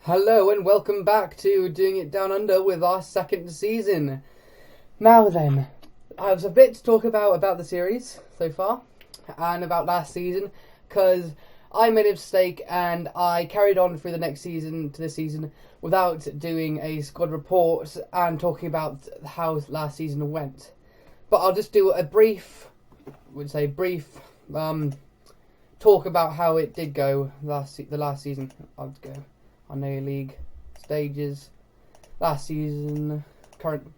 Hello and welcome back to Doing It Down Under with our second season. Now then, I have a bit to talk about the series so far and about last season because I made a mistake and I carried on through the next season to this season without doing a squad report and talking about how last season went. But I'll just do a brief talk about how it did go the last season. I'll go on A League stages last season, current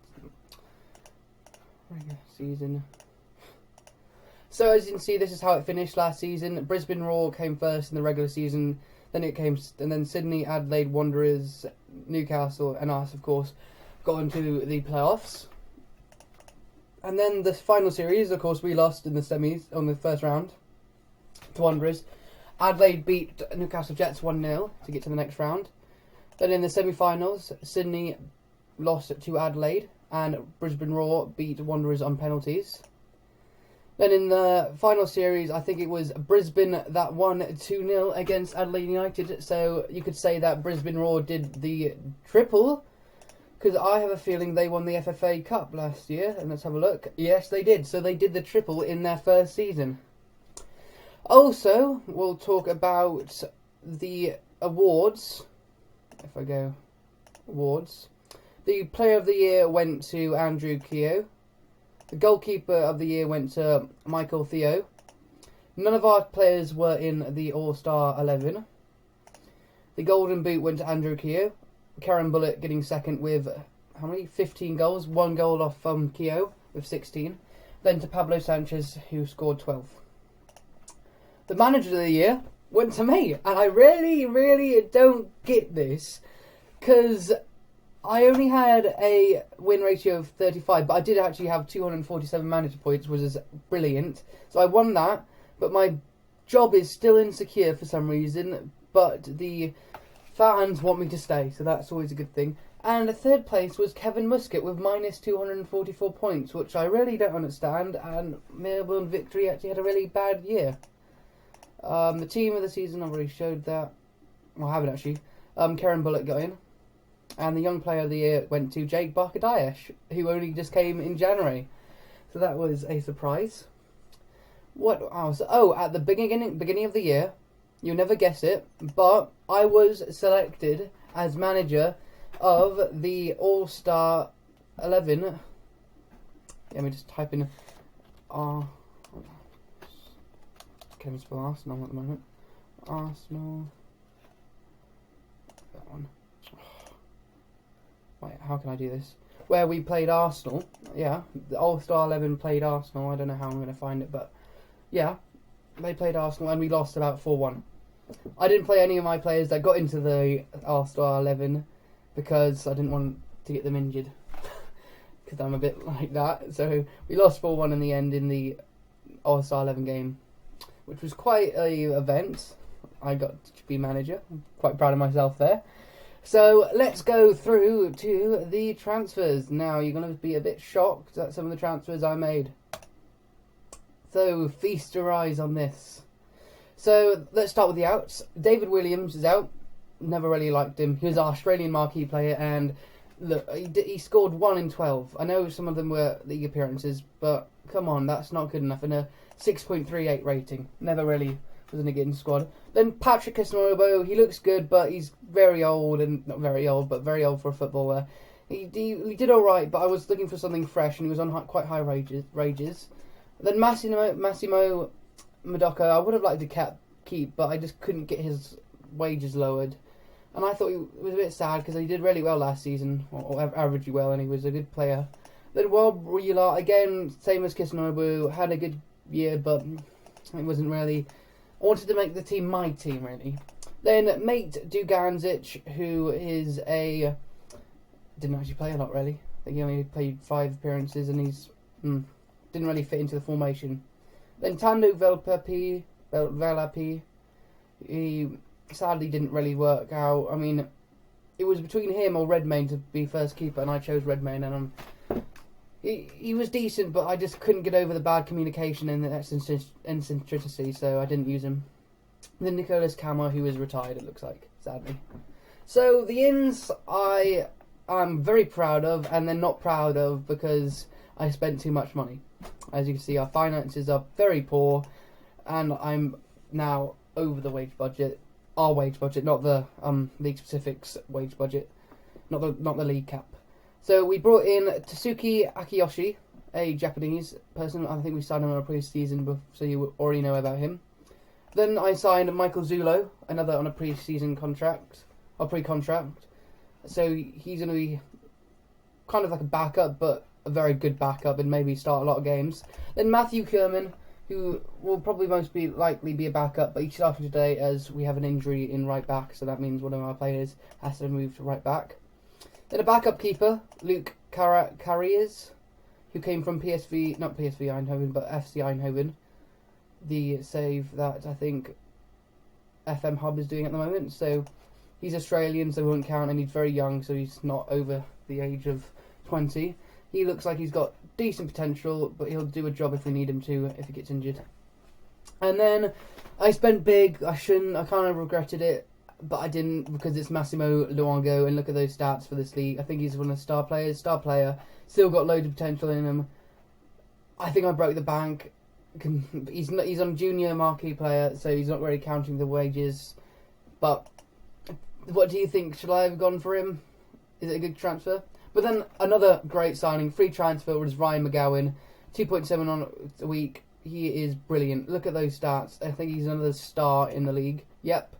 season. So as you can see, this is how it finished last season. Brisbane Roar came first in the regular season, then Sydney, Adelaide Wanderers, Newcastle and us, of course, got into the playoffs. And then the final series, of course, we lost in the semis on the first round to Wanderers. Adelaide beat Newcastle Jets 1-0 to get to the next round. Then in the semi-finals, Sydney lost to Adelaide and Brisbane Roar beat Wanderers on penalties. Then in the final series, I think it was Brisbane that won 2-0 against Adelaide United. So you could say that Brisbane Roar did the triple, because I have a feeling they won the FFA Cup last year. And let's have a look. Yes, they did. So they did the triple in their first season. Also, we'll talk about the awards. If I go awards, the Player of the Year went to Andrew Keogh. The Goalkeeper of the Year went to Michael Theo. None of our players were in the All-Star 11. The Golden Boot went to Andrew Keogh. Karen Bullitt getting second with, how many? 15 goals. 1 goal off Keogh with 16. Then to Pablo Sanchez, who scored 12. The Manager of the Year went to me. And I really don't get this, because I only had a win ratio of 35, but I did actually have 247 manager points, which is brilliant. So I won that, but my job is still insecure for some reason, but the fans want me to stay, so that's always a good thing. And third place was Kevin Muscat with minus 244 points, which I really don't understand, and Melbourne Victory actually had a really bad year. The team of the season, I've already showed that. Well, I haven't actually. Karen Bullitt got in. And the Young Player of the Year went to Jake Barker-Dayesh, who only just came in January. So that was a surprise. What else? Oh, at the beginning of the year, you'll never guess it, but I was selected as manager of the All-Star 11. Let me just type in can't spell Arsenal at the moment. Arsenal. That one. Wait, how can I do this? Where we played Arsenal. Yeah, the All-Star 11 played Arsenal. I don't know how I'm going to find it, but yeah, they played Arsenal and we lost about 4-1. I didn't play any of my players that got into the All-Star 11 because I didn't want to get them injured. Because I'm a bit like that. So we lost 4-1 in the end in the All-Star 11 game, which was quite a event. I got to be manager. I'm quite proud of myself there. So let's go through to the transfers. Now you're going to be a bit shocked at some of the transfers I made. So feast your eyes on this. So let's start with the outs. David Williams is out. Never really liked him. He was our Australian marquee player, and look, he scored 1 in 12. I know some of them were league appearances, but come on, that's not good enough. In a 6.38 rating. Never really was in a good squad. Then Patrick Kisnorbo, he looks good, but he's very old, and not very old, but very old for a footballer. He did alright, but I was looking for something fresh, and he was on quite high wages. Then Massimo Madoka, I would have liked to keep, but I just couldn't get his wages lowered. And I thought he was a bit sad because he did really well last season, or averagely well, and he was a good player. Then World Wheeler, again, same as Kisnorbo, had a good year, but it wasn't really. I wanted to make the team my team, really. Then Mate Duganzic, who is didn't actually play a lot, really. I think he only played 5 appearances, and he's didn't really fit into the formation. Then Tando Velapi, he sadly didn't really work out. I mean, it was between him or Redmayne to be first keeper, and I chose Redmayne, and he was decent, but I just couldn't get over the bad communication and the eccentricity, so I didn't use him. Then Nicholas Kammer, who is retired, it looks like, sadly. So the ins I'm very proud of, and then not proud of because I spent too much money. As you can see, our finances are very poor, and I'm now over the wage budget. Our wage budget, not the League Pacific's wage budget, not the league cap. So we brought in Tatsuki Akiyoshi, a Japanese person. I think we signed him on a pre-season, so you already know about him. Then I signed Michael Zulo, another on a pre-season contract, or pre-contract. So he's going to be kind of like a backup, but a very good backup, and maybe start a lot of games. Then Matthew Kerman, who will probably likely be a backup, but he's starting today as we have an injury in right back, so that means one of our players has to move to right back. Then a backup keeper, Luke Carriers, who came from not PSV Eindhoven, but FC Eindhoven, the save that I think FM Hub is doing at the moment. So he's Australian, so he won't count, and he's very young, so he's not over the age of 20. He looks like he's got decent potential, but he'll do a job if we need him to, if he gets injured. And then I spent big. I shouldn't. I kind of regretted it, but I didn't, because it's Massimo Luongo, and look at those stats for this league. I think he's one of the star players. Star player. Still got loads of potential in him. I think I broke the bank. He's on junior marquee player, so he's not really counting the wages. But what do you think? Should I have gone for him? Is it a good transfer? But then another great signing, free transfer, was Ryan McGowan, 2.7 on a week. He is brilliant. Look at those stats. I think he's another star in the league. Yep.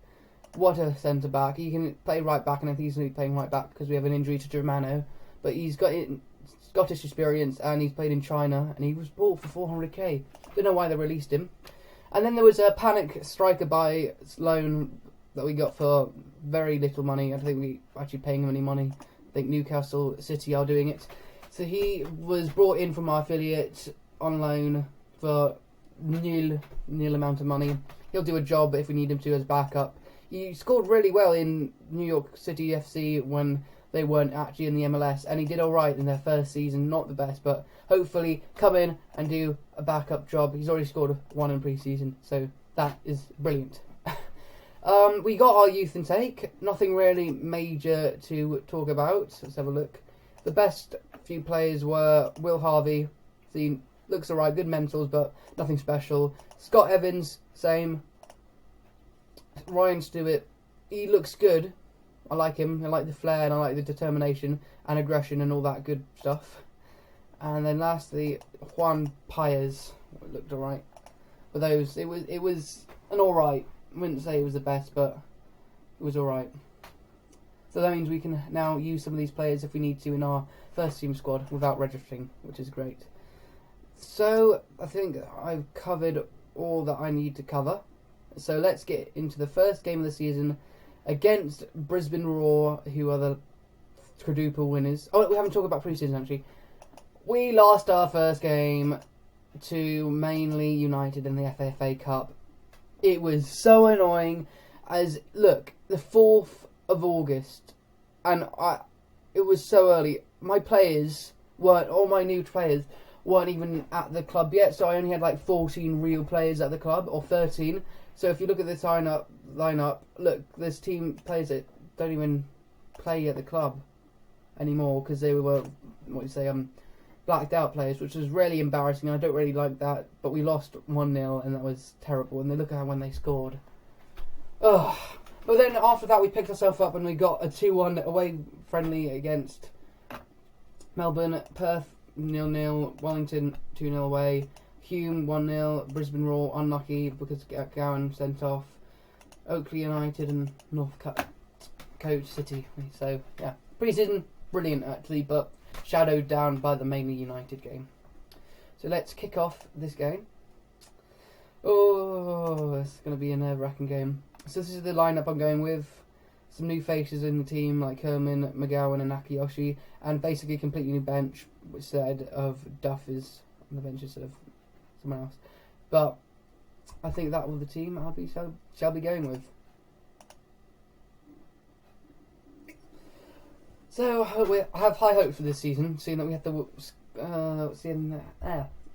What a centre back. He can play right back, and I think he's going to be playing right back because we have an injury to Germano. But he's got Scottish experience, and he's played in China, and he was bought for 400k. Don't know why they released him. And then there was a panic striker by loan that we got for very little money. I don't think we actually paying him any money. I think Newcastle City are doing it. So he was brought in from our affiliate on loan for nil amount of money. He'll do a job if we need him to as backup. He scored really well in New York City FC when they weren't actually in the MLS, and he did alright in their first season. Not the best, but hopefully come in and do a backup job. He's already scored one in pre-season, so that is brilliant. We got our youth intake. Nothing really major to talk about. Let's have a look. The best few players were Will Harvey. He looks alright, good mentals, but nothing special. Scott Evans, same. Ryan Stewart, he looks good. I like him. I like the flair, and I like the determination and aggression and all that good stuff. And then lastly, Juan Paez looked alright. But those, it was an alright. I wouldn't say it was the best, but it was alright. So that means we can now use some of these players if we need to in our first team squad without registering, which is great. So I think I've covered all that I need to cover. So let's get into the first game of the season against Brisbane Roar, who are the quadruple winners. Oh, we haven't talked about pre-season actually. We lost our first game to Manly United in the FFA Cup. It was so annoying. As look, the 4th of August, and it was so early. My players weren't, all my new players weren't even at the club yet. So I only had like 14 real players at the club, or 13. So if you look at the lineup, look, there's team players that don't even play at the club anymore because they were, blacked out players, which was really embarrassing. I don't really like that, but we lost 1-0, and that was terrible. And they look at when they scored. Ugh. But then after that, we picked ourselves up and we got a 2-1 away friendly against Melbourne. Perth 0-0, Wellington 2-0 away. Hume 1-0, Brisbane Roar unlucky because Gowan sent off. Oakley United and North Coast City. So yeah, pre-season brilliant actually, but shadowed down by the Manly United game. So let's kick off this game. Oh, it's going to be a nerve-wracking game. So this is the lineup I'm going with. Some new faces in the team like Herman, McGowan and Akiyoshi, and basically a completely new bench, which instead of Duff is on the bench instead of someone else. But I think that will the team shall be going with. So I have high hopes for this season, seeing that we have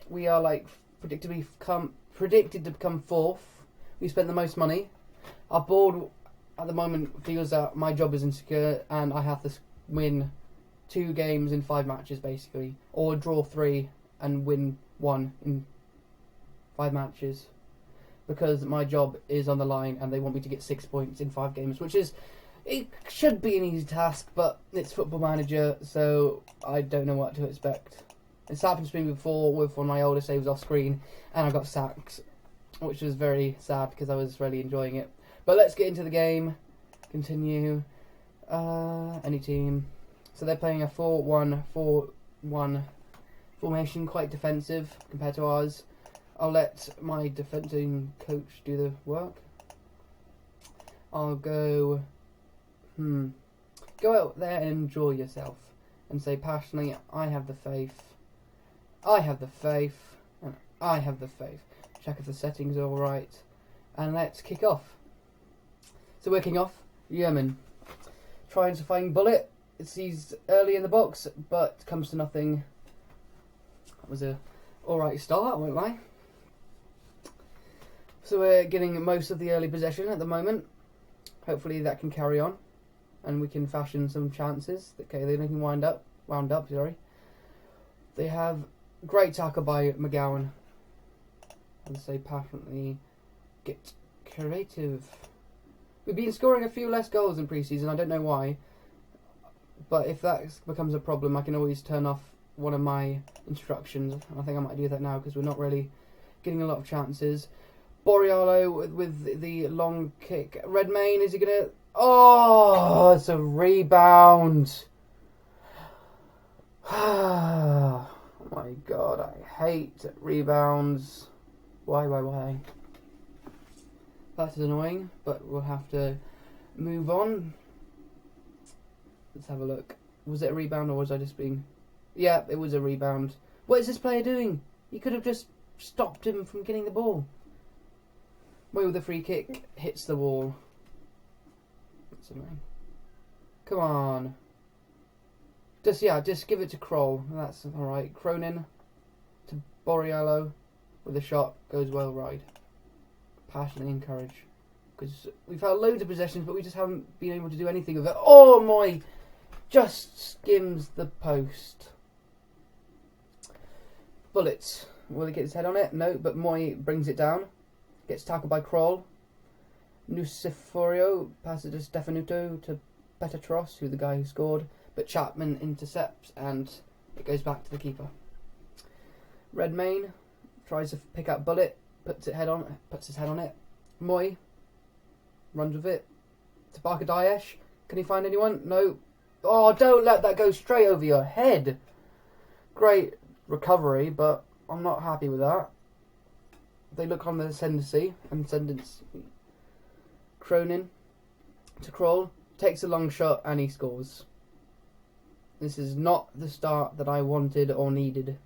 we are like predicted to become 4th. We spent the most money. Our board at the moment feels that my job is insecure and I have to win 2 games in 5 matches basically, or draw 3 and win 1 in 5 matches, because my job is on the line and they want me to get 6 points in 5 games, which is, it should be an easy task, but it's Football Manager, so I don't know what to expect. It's happened to me before with one of my older saves off screen and I got sacked, which was very sad because I was really enjoying it. But let's get into the game. Continue. Any team. So they're playing a 4-1-4-1 formation, quite defensive compared to ours. I'll let my defending coach do the work. I'll go... Go out there and enjoy yourself. And say passionately, I have the faith. I have the faith. And I have the faith. Check if the settings are alright. And let's kick off. So we're kicking off. Yemen. Trying to find Bullet. He's early in the box, but comes to nothing. That was a alright start, I won't lie. So we're getting most of the early possession at the moment. Hopefully that can carry on, and we can fashion some chances. Okay, they can wound up. Sorry. They have great tackle by McGowan. And say passionately, get creative. We've been scoring a few less goals in pre-season. I don't know why. But if that becomes a problem, I can always turn off one of my instructions. I think I might do that now because we're not really getting a lot of chances. Borriello with the long kick. Redmayne, is he going to... Oh, it's a rebound. Oh my God, I hate rebounds. Why? That is annoying, but we'll have to move on. Let's have a look. Was it a rebound or was I just being... Yeah, it was a rebound. What is this player doing? You could have just stopped him from getting the ball. Way with the free kick, hits the wall. That's annoying. Come on. Just give it to Kroll. That's alright. Cronin to Borriello with a shot. Goes well wide. Passionately encourage. Because we've had loads of possessions, but we just haven't been able to do anything with it. Oh my! Just skims the post. Bullets. Will he get his head on it? No, but Moy brings it down. Gets tackled by Kroll. Nuciforio passes to Stefanuto to Petros, who's the guy who scored. But Chapman intercepts and it goes back to the keeper. Redmayne tries to pick up Bullet, puts his head on it. Moy runs with it to Barker Daesh. Can he find anyone? No. Oh, don't let that go straight over your head. Great recovery, but I'm not happy with that. They look on the ascendancy and Cronin to Kroll, takes a long shot and he scores. This is not the start that I wanted or needed.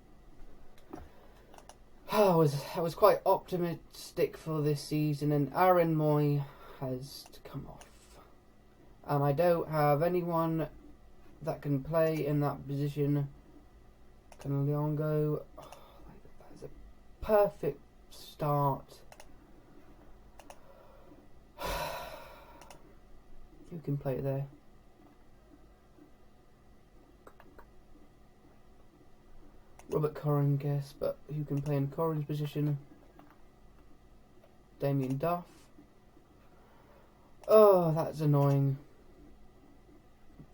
I was quite optimistic for this season, and Aaron Moy has come off. And I don't have anyone that can play in that position. Can Leon go? Oh, that is a perfect start. Who can play it there? Robert Corrin, guess, but who can play in Corrin's position? Damien Duff. Oh, that's annoying.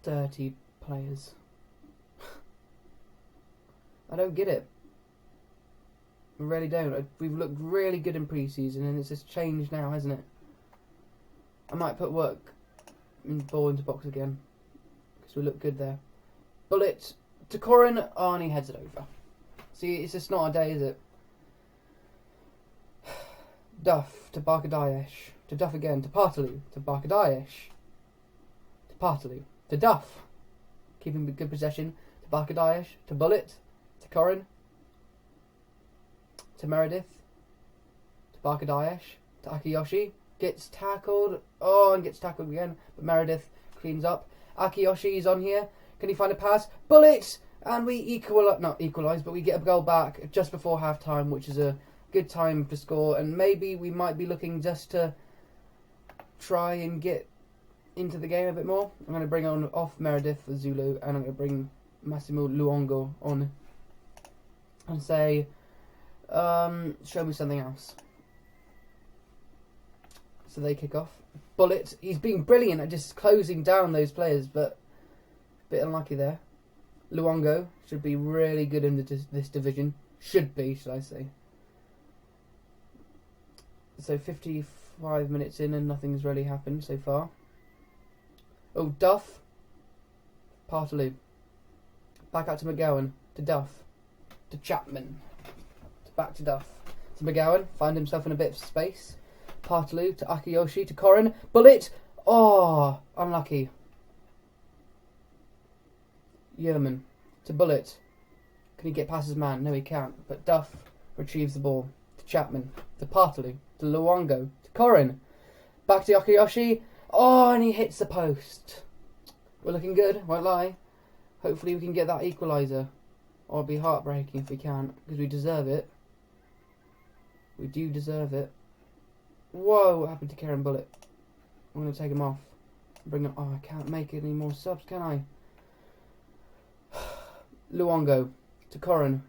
Dirty players. I don't get it. I really don't. We've looked really good in pre-season and it's just changed now, hasn't it? I might put work in ball into box again because we look good there. Bullet to Corrin. Oh, and he heads it over. See, it's just not a day, is it? Duff to Barker Daesh. To Duff again. To Partaloo. To Barker Daesh. To Partaloo. To Duff. Keeping good possession. To Barker Daesh. To Bullet. To Corrin. To Meredith. To Barker Daesh. To Akiyoshi. Gets tackled. Oh, and gets tackled again. But Meredith cleans up. Akiyoshi is on here. Can he find a pass? Bullet! And we not equalise, but we get a goal back just before half-time, which is a good time to score. And maybe we might be looking just to try and get into the game a bit more. I'm going to bring on off Meredith for Zulu, and I'm going to bring Massimo Luongo on and say, show me something else. So they kick off. Bullet, he's been brilliant at just closing down those players, but a bit unlucky there. Luongo should be really good in this division. Should be, should I say. So 55 minutes in and nothing's really happened so far. Oh, Duff. Partaloo. Back out to McGowan. To Duff. To Chapman. Back to Duff. To McGowan. Find himself in a bit of space. Partaloo to Akiyoshi. To Korin. Bullet. Oh, unlucky. Yerman. To Bullet. Can he get past his man? No, he can't. But Duff retrieves the ball. To Chapman. To Partaloo. To Luongo. To Korin. Back to Akiyoshi. Oh, and he hits the post. We're looking good, won't lie. Hopefully we can get that equaliser. Or it'll be heartbreaking if we can't, because we deserve it. We do deserve it. Whoa, what happened to Karen Bullet? I'm going to take him off. Bring him. Oh, I can't make any more subs, can I? Luongo. To Korin.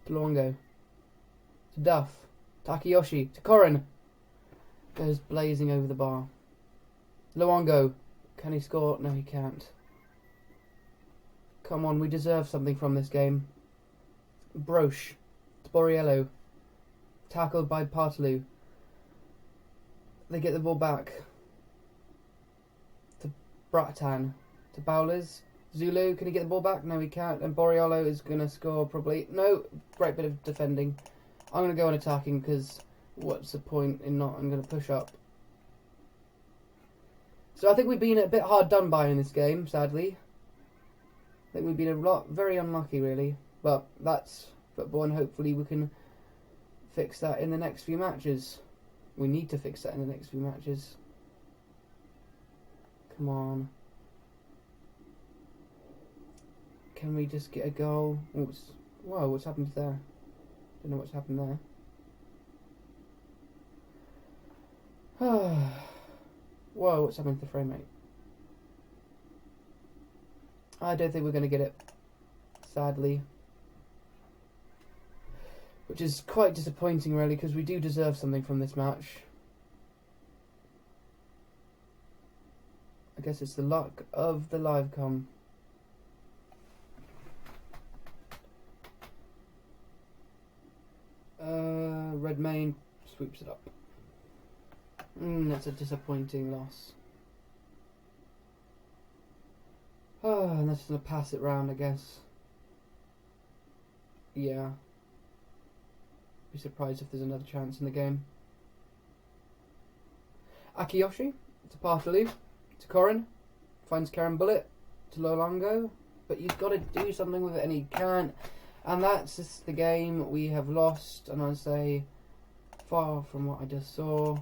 To Luongo. To Duff. To Akiyoshi. To Korin. Goes blazing over the bar. Luongo. Can he score? No, he can't. Come on, we deserve something from this game. Broche. To Borriello. Tackled by Partaloo. They get the ball back. To Bratan. To Bowlers. Zulu, can he get the ball back? No, he can't. And Borriello is going to score probably. No, great bit of defending. I'm going to go on attacking because what's the point in not? I'm going to push up. So I think we've been a bit hard done by in this game, sadly. I think we've been very unlucky, really. But that's football, and hopefully we can fix that in the next few matches. We need to fix that in the next few matches. Come on. Can we just get a goal? Whoa, what's happened there? Don't know what's happened there. Whoa, what's happened to the frame rate? I don't think we're going to get it, sadly. Which is quite disappointing, really, because we do deserve something from this match. I guess it's the luck of the live com. Redmayne sweeps it up. That's a disappointing loss. Oh, and that's going to pass it round, I guess. Yeah. Be surprised if there's another chance in the game. Akiyoshi to Partaloo. To Korin. Finds Karen Bullet. To Luongo. But he's got to do something with it, and he can't. And that's just the game. We have lost, and I say, far from what I just saw.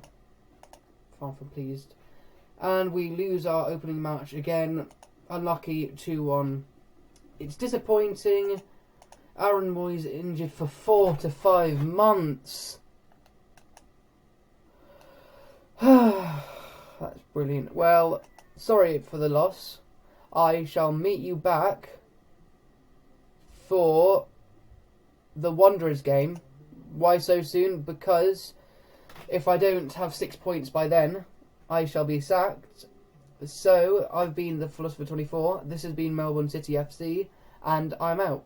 Far from pleased. And we lose our opening match again. Unlucky 2-1. It's disappointing. Aaron Moyes injured for 4 to 5 months. That's brilliant. Well, sorry for the loss. I shall meet you back for the Wanderers game. Why so soon? Because if I don't have 6 points by then, I shall be sacked. So, I've been the Philosopher 24. This has been Melbourne City FC, and I'm out.